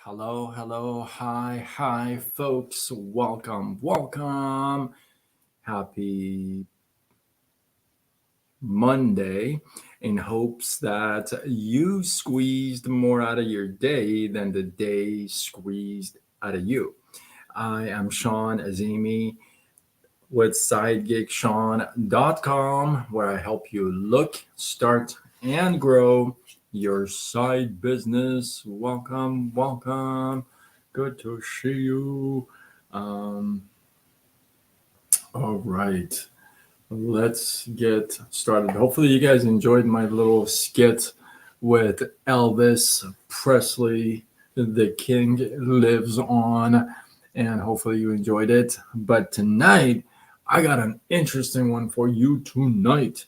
Hi, folks. Welcome. Happy Monday. In hopes that you squeezed more out of your day than the day squeezed out of you. I am Sean Azimi with SideGigSean.com, where I help you look, start, and grow your side business. Welcome. Good to see you. Um, all right, let's get started. Hopefully, you guys enjoyed my little skit with Elvis Presley. The King lives on, and hopefully, you enjoyed it. But tonight, I got an interesting one for you tonight.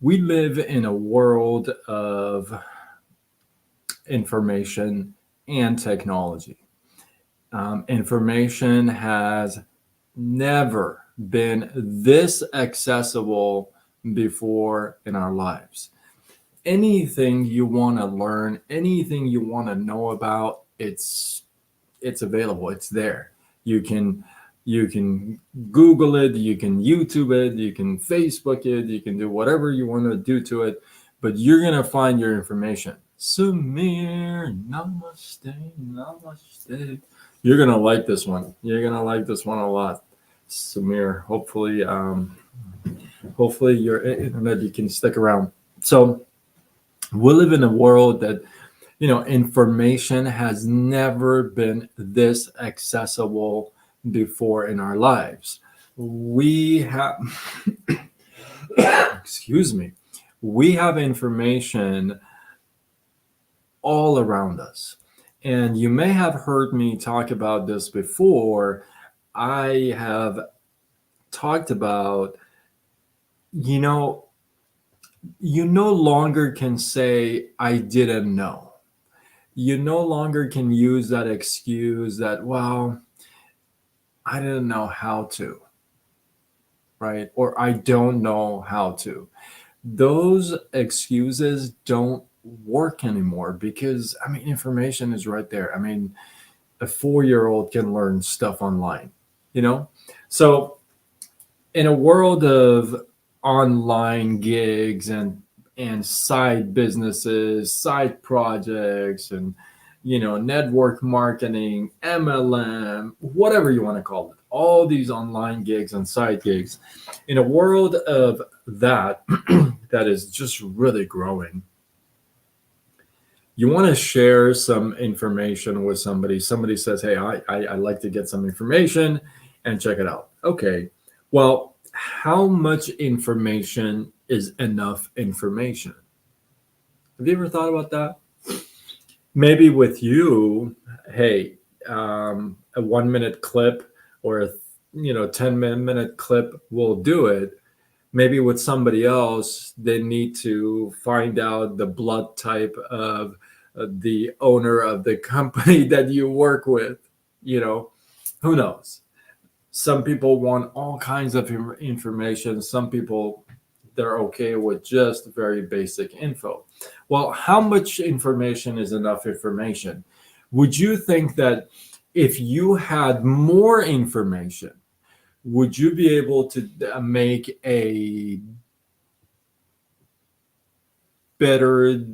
We live in a world of information and technology. Information has never been this accessible before in our lives. Anything you want to learn, anything you want to know about, it's available. It's there. You can you can Google it, you can YouTube it, you can Facebook it, you can do whatever you want to do to it, but you're gonna find your information. Samir, namaste. You're gonna like this one. You're gonna like this one a lot, Samir. Hopefully your internet you can stick around. So we live in a world that information has never been this accessible before in our lives. We have, excuse me, we have information all around us. And you may have heard me talk about this before. I have talked about, you know, you no longer can say, I didn't know. You no longer can use that excuse that, well, I didn't know how to, right? Or I don't know how to. Those excuses don't work anymore because, information is right there. A 4-year-old can learn stuff online, you know? So, in a world of online gigs and side businesses, side projects, and network marketing, MLM, whatever you want to call it, all these online gigs and side gigs. In a world of that, that is just really growing, you want to share some information with somebody. Somebody says, hey, I like to get some information and check it out. Okay, well, how much information is enough information? Have you ever thought about that? Maybe with you, hey, a 1 minute clip or a 10-minute clip will do it. Maybe with somebody else, they need to find out the blood type of the owner of the company that you work with. Who knows? Some people want all kinds of information. Some people, they're okay with just very basic info. Well, how much information is enough information? Would you think that if you had more information, would you be able to make a better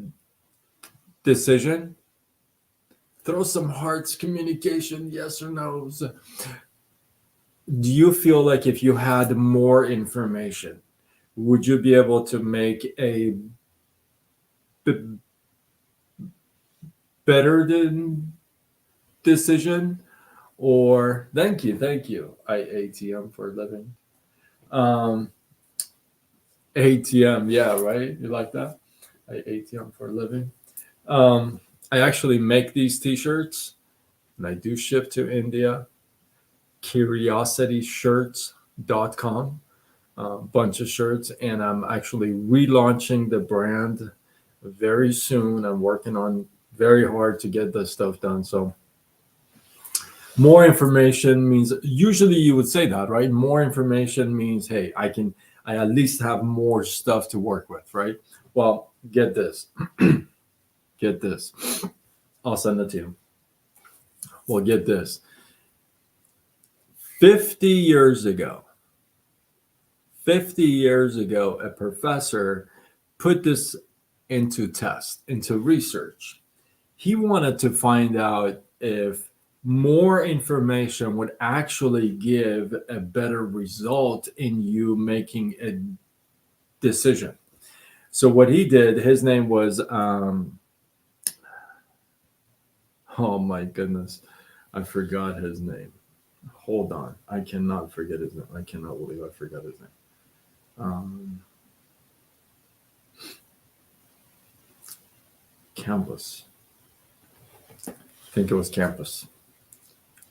decision? Throw some hearts, communication, yes or no's. Do you feel like if you had more information, would you be able to make a b- better decision? Or thank you. I ATM for a living. Um, ATM, yeah, right. You like that? I ATM for a living. Um, I actually make these T-shirts, and I do ship to India. CuriosityShirts.com. Bunch of shirts, and I'm actually relaunching the brand very soon. I'm working on very hard to get this stuff done. So more information means, usually you would say that, right? More information means, hey, I at least have more stuff to work with, right? Well, get this. Get this. I'll send it to you. Well, get this. 50 years ago, a professor put this into test, into research. He wanted to find out if more information would actually give a better result in you making a decision. So what he did, his name was, oh my goodness, I forgot his name. Hold on, I cannot forget his name. I cannot believe I forgot his name. Campus. I think it was Campus.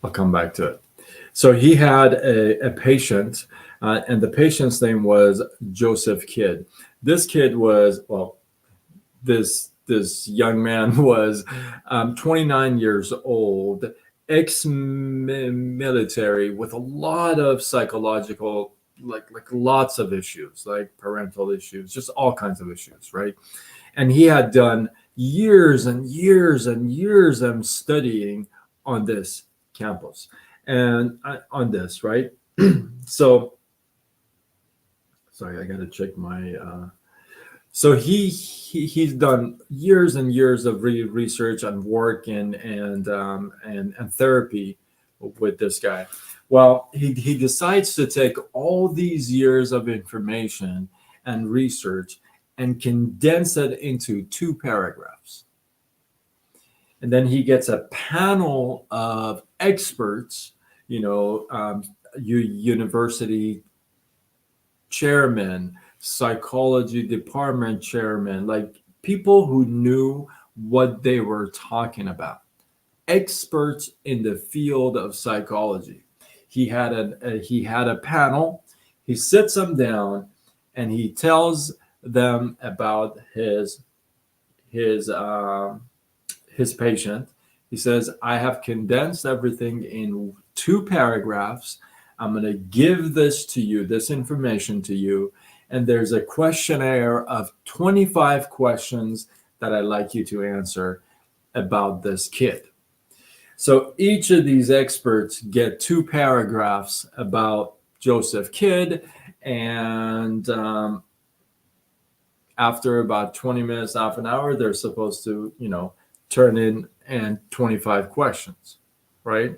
I'll come back to it. So he had a patient, and the patient's name was Joseph Kidd. This kid was, well, this young man was 29 years old, ex-military, with a lot of psychological, like lots of issues, like parental issues, just all kinds of issues, right? And he had done years and years and years of studying on this campus and on this, right? So, sorry, I got to check my. So he's done years and years of research and work and therapy with this guy. Well, he decides to take all these years of information and research and condense it into 2 paragraphs. And then he gets a panel of experts, university chairman, psychology department chairman, like people who knew what they were talking about, experts in the field of psychology. He had a panel. He sits them down and he tells them about his patient. He says, I have condensed everything in 2 paragraphs. I'm going to give this to you, this information to you. And there's a questionnaire of 25 questions that I'd like you to answer about this kid. So each of these experts get 2 paragraphs about Joseph Kidd. And after about 20 minutes, half an hour, they're supposed to, turn in and 25 questions, right?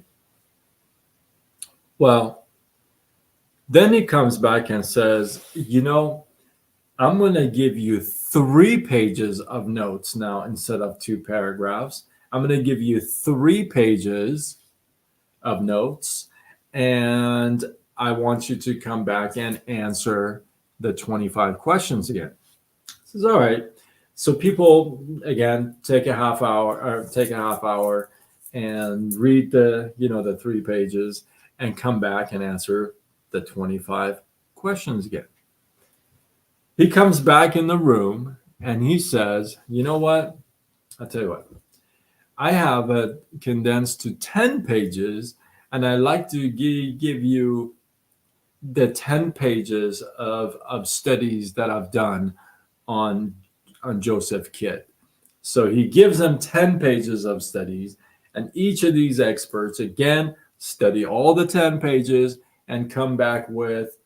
Well, then he comes back and says, I'm going to give you 3 pages of notes now instead of 2 paragraphs. I'm going to give you 3 pages of notes, and I want you to come back and answer the 25 questions again. He says, all right. So people, again, take a half hour and read the 3 pages and come back and answer the 25 questions again. He comes back in the room and he says, you know what? I'll tell you what. I have it condensed to 10 pages, and I'd like to give you the 10 pages of studies that I've done on Joseph Kidd. So he gives them 10 pages of studies, and each of these experts, again, study all the 10 pages and come back with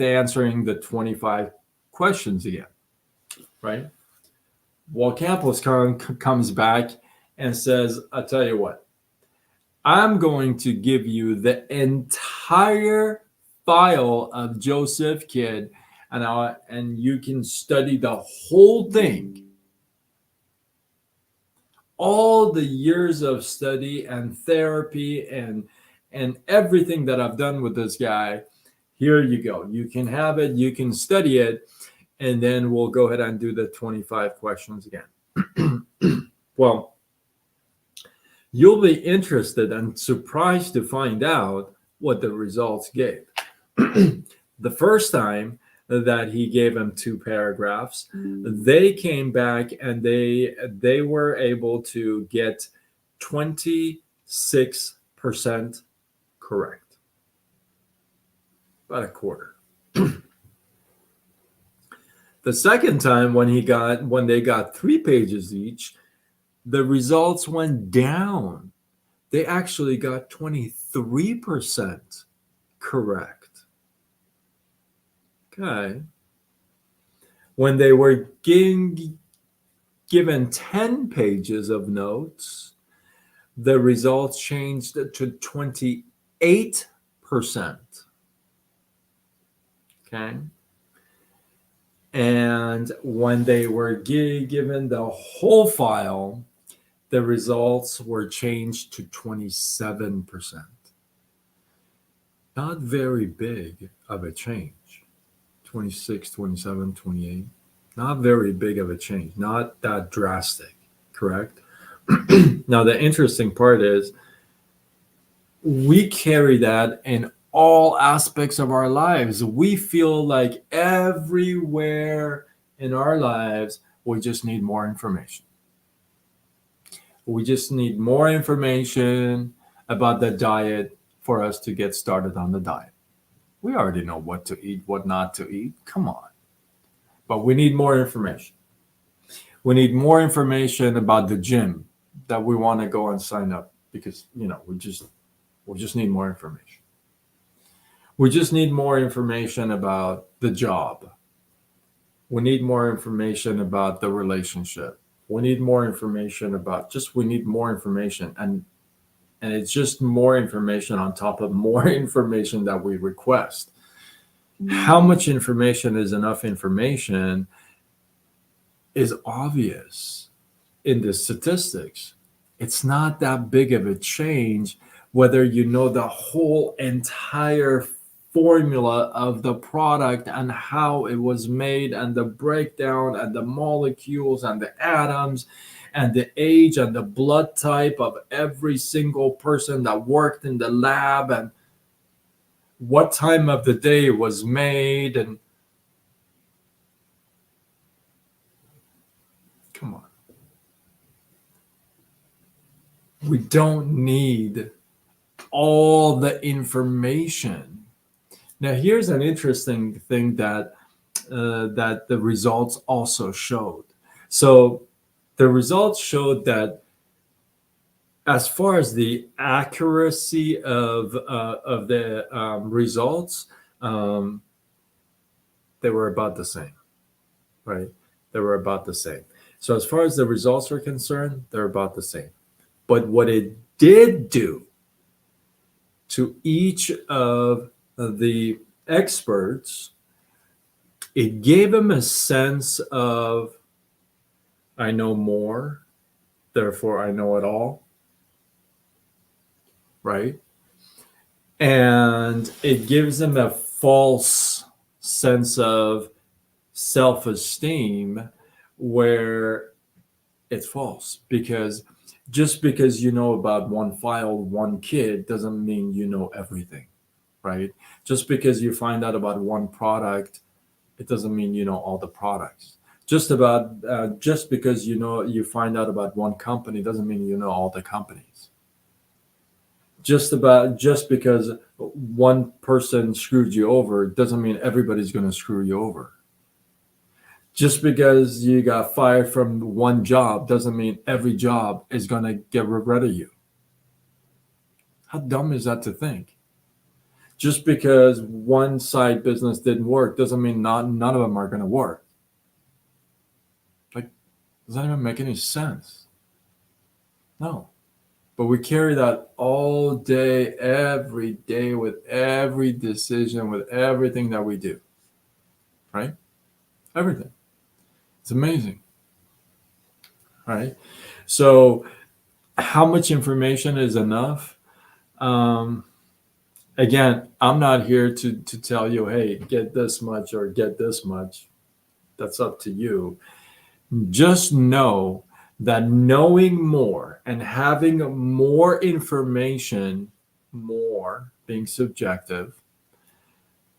answering the 25 questions again, right? Well, Campos comes back and says, I'll tell you what, I'm going to give you the entire file of Joseph Kidd, and you can study the whole thing. All the years of study and therapy and everything that I've done with this guy, here you go. You can have it, you can study it, and then we'll go ahead and do the 25 questions again. Well, you'll be interested and surprised to find out what the results gave. The first time that he gave them 2 paragraphs, they came back and they were able to get 26% correct. About a quarter. The second time when they got 3 pages each, the results went down they actually got 23% correct. Okay. When they were given 10 pages of notes, the results changed to 28%. Okay. And when they were given the whole file, the results were changed to 27%. Not very big of a change. 26, 27, 28. Not very big of a change. Not that drastic, correct? Now, the interesting part is we carry that in all aspects of our lives. We feel like everywhere in our lives, we just need more information. We just need more information about the diet for us to get started on the diet. We already know what to eat, what not to eat. Come on. But we need more information. We need more information about the gym that we want to go and sign up because, we just need more information. We just need more information about the job. We need more information about the relationship. We need more information about we need more information. And it's just more information on top of more information that we request. How much information is enough information is obvious in the statistics. It's not that big of a change whether you know the whole entire formula of the product and how it was made and the breakdown and the molecules and the atoms and the age and the blood type of every single person that worked in the lab and what time of the day it was made. And come on. We don't need all the information. Now, here's an interesting thing that the results also showed. So the results showed that as far as the accuracy of the results, they were about the same, right? They were about the same. So as far as the results are concerned, they're about the same. But what it did do to each of the experts, it gave them a sense of, I know more, therefore I know it all, right? And it gives them a false sense of self-esteem where it's false, because just because you know about one file, one kid, doesn't mean you know everything, right? Just because you find out about one product, it doesn't mean you know all the products. Just because you find out about one company doesn't mean you know all the companies. Just because one person screwed you over doesn't mean everybody's going to screw you over. Just because you got fired from one job doesn't mean every job is going to get rid of you. How dumb is that to think? Just because one side business didn't work doesn't mean none of them are going to work. Like, does that even make any sense? No. But we carry that all day, every day, with every decision, with everything that we do. Right? Everything. It's amazing. Right? So, how much information is enough? Again, I'm not here to tell you, hey, get this much or get this much. That's up to you. Just know that knowing more and having more information, more being subjective,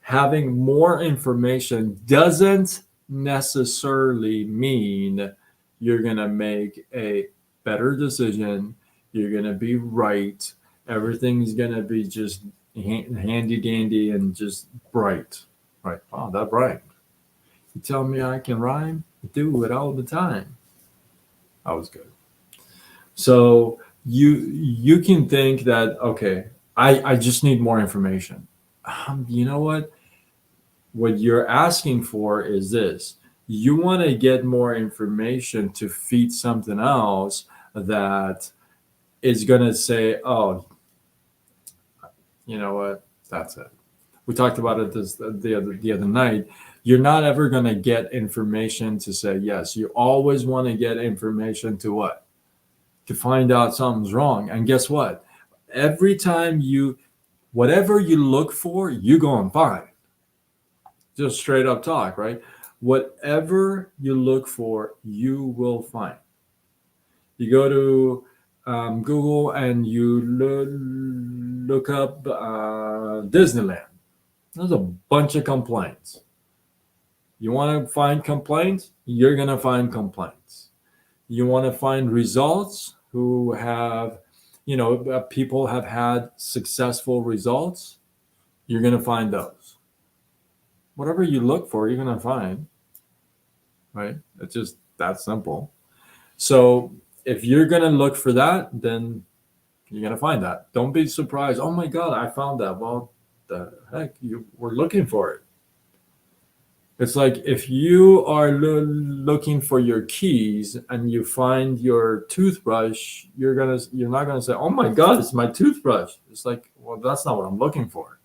having more information doesn't necessarily mean you're going to make a better decision. You're going to be right. Everything's going to be just handy dandy and just bright. Right. Wow, that bright. You tell me I can rhyme? I do it all the time. That was good. So You can think that, okay, I just need more information. You know what you're asking for is this: you want to get more information to feed something else that is going to say, oh, you know what, that's it. We talked about it the other night. You're not ever going to get information to say yes. You always want to get information to what? To find out something's wrong. And guess what? Every time whatever you look for, you go and find. Just straight up talk, right? Whatever you look for, you will find. You go to Google and you look up Disneyland. There's a bunch of complaints. You want to find complaints? You're going to find complaints. You want to find results who have, people have had successful results? You're going to find those. Whatever you look for, you're going to find, right? It's just that simple. So if you're going to look for that, then you're going to find that. Don't be surprised. Oh my God, I found that. Well, the heck, you were looking for it. It's like if you are looking for your keys and you find your toothbrush, you're not gonna say, "Oh my God, it's my toothbrush." It's like, well, that's not what I'm looking for.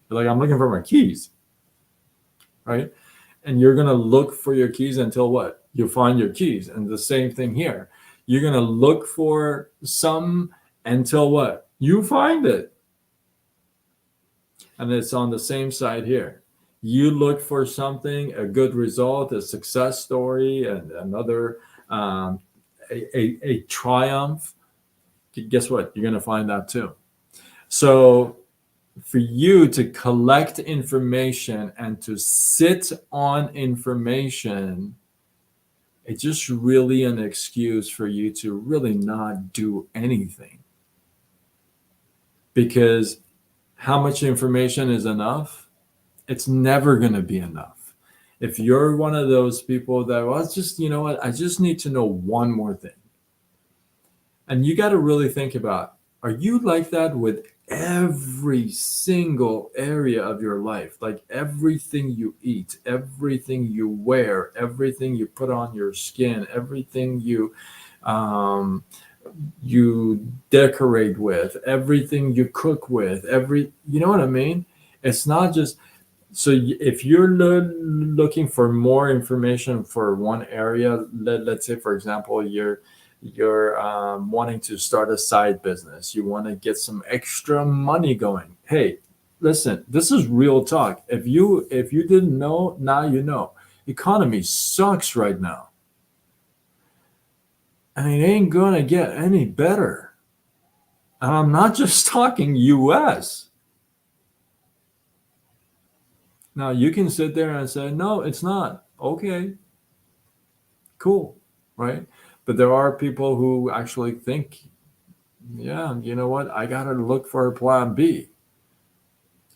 You're like, I'm looking for my keys, right? And you're gonna look for your keys until what? You find your keys. And the same thing here. You're gonna look for some until what? You find it. And it's on the same side here. You look for something, a good result, a success story, and another a triumph. Guess what? You're going to find that too. So for you to collect information and to sit on information, it's just really an excuse for you to really not do anything. Because how much information is enough? It's never going to be enough. If you're one of those people that, well, it's just, you know what, I just need to know one more thing. And you got to really think about, are you like that with every single area of your life? Like everything you eat, everything you wear, everything you put on your skin, everything you decorate with, everything you cook with, you know what I mean? It's not just, so if you're looking for more information for one area, let's say, for example, you're wanting to start a side business, you want to get some extra money going. Hey, listen, this is real talk. If you didn't know, now you know. Economy sucks right now, and it ain't gonna get any better. And I'm not just talking US. Now you can sit there and say, no, it's not. Okay, cool, right? But there are people who actually think, yeah, you know what? I got to look for a plan B.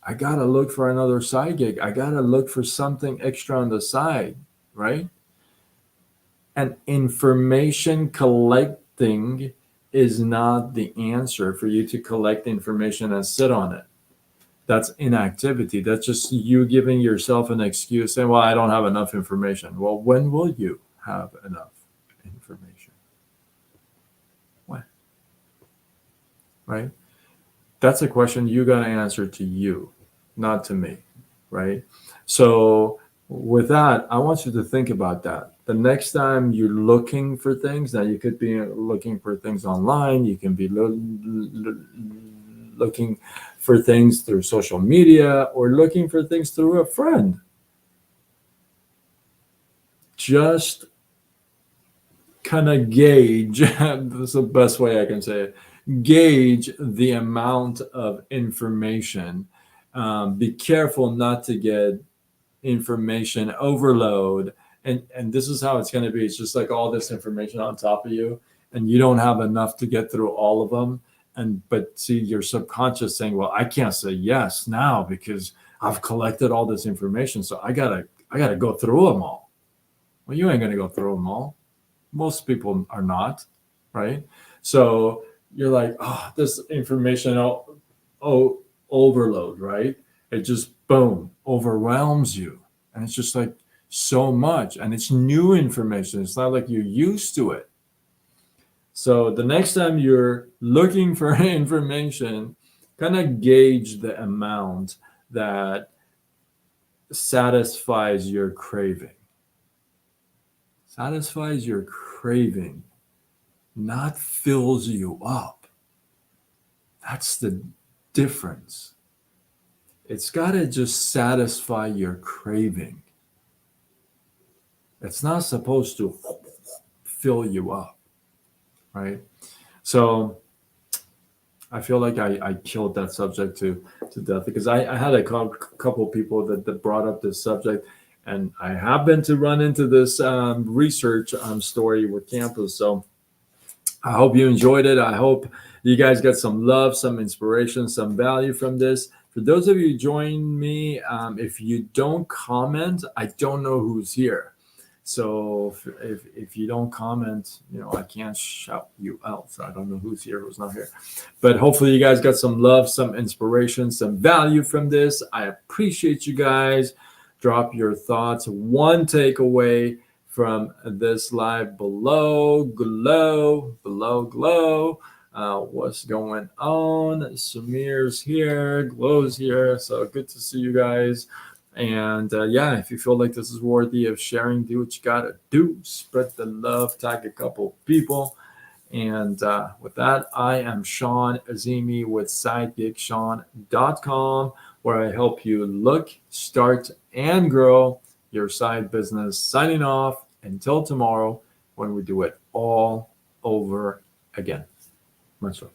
I got to look for another side gig. I got to look for something extra on the side, right? And information collecting is not the answer for you to collect information and sit on it. That's inactivity. That's just you giving yourself an excuse saying, well, I don't have enough information. Well, when will you have enough information? When? Right? That's a question you got to answer to you, not to me. Right? So, with that, I want you to think about that. The next time you're looking for things, now you could be looking for things online, you can be looking for things through social media or looking for things through a friend. Just kind of gauge, that's the best way I can say it, gauge the amount of information. Be careful not to get information overload. And this is how it's going to be. It's just like all this information on top of you, and you don't have enough to get through all of them. But see, your subconscious saying, well, I can't say yes now because I've collected all this information, so I gotta go through them all. Well, you ain't gonna go through them all. Most people are not, right? So you're like, oh, this information, overload, right? It just boom overwhelms you, and it's just like so much, and it's new information. It's not like you're used to it. So the next time you're looking for information, kind of gauge the amount that satisfies your craving. Satisfies your craving, not fills you up. That's the difference. It's got to just satisfy your craving. It's not supposed to fill you up, right? So I feel like I killed that subject to death, because I had a couple people that brought up this subject, and I happened to run into this research story with campus. So I hope you enjoyed it. I hope you guys got some love, some inspiration, some value from this. For those of you who join me, if you don't comment, I don't know who's here. So if you don't comment, I can't shout you out. So I don't know who's here, who's not here. But hopefully you guys got some love, some inspiration, some value from this. I appreciate you guys. Drop your thoughts. One takeaway from this live below. What's going on? Samir's here, Glow's here. So good to see you guys. And yeah, if you feel like this is worthy of sharing, do what you gotta do. Spread the love, tag a couple people. And with that, I am Sean Azimi with SideGigSean.com, where I help you look, start, and grow your side business. Signing off until tomorrow, when we do it all over again. Much love.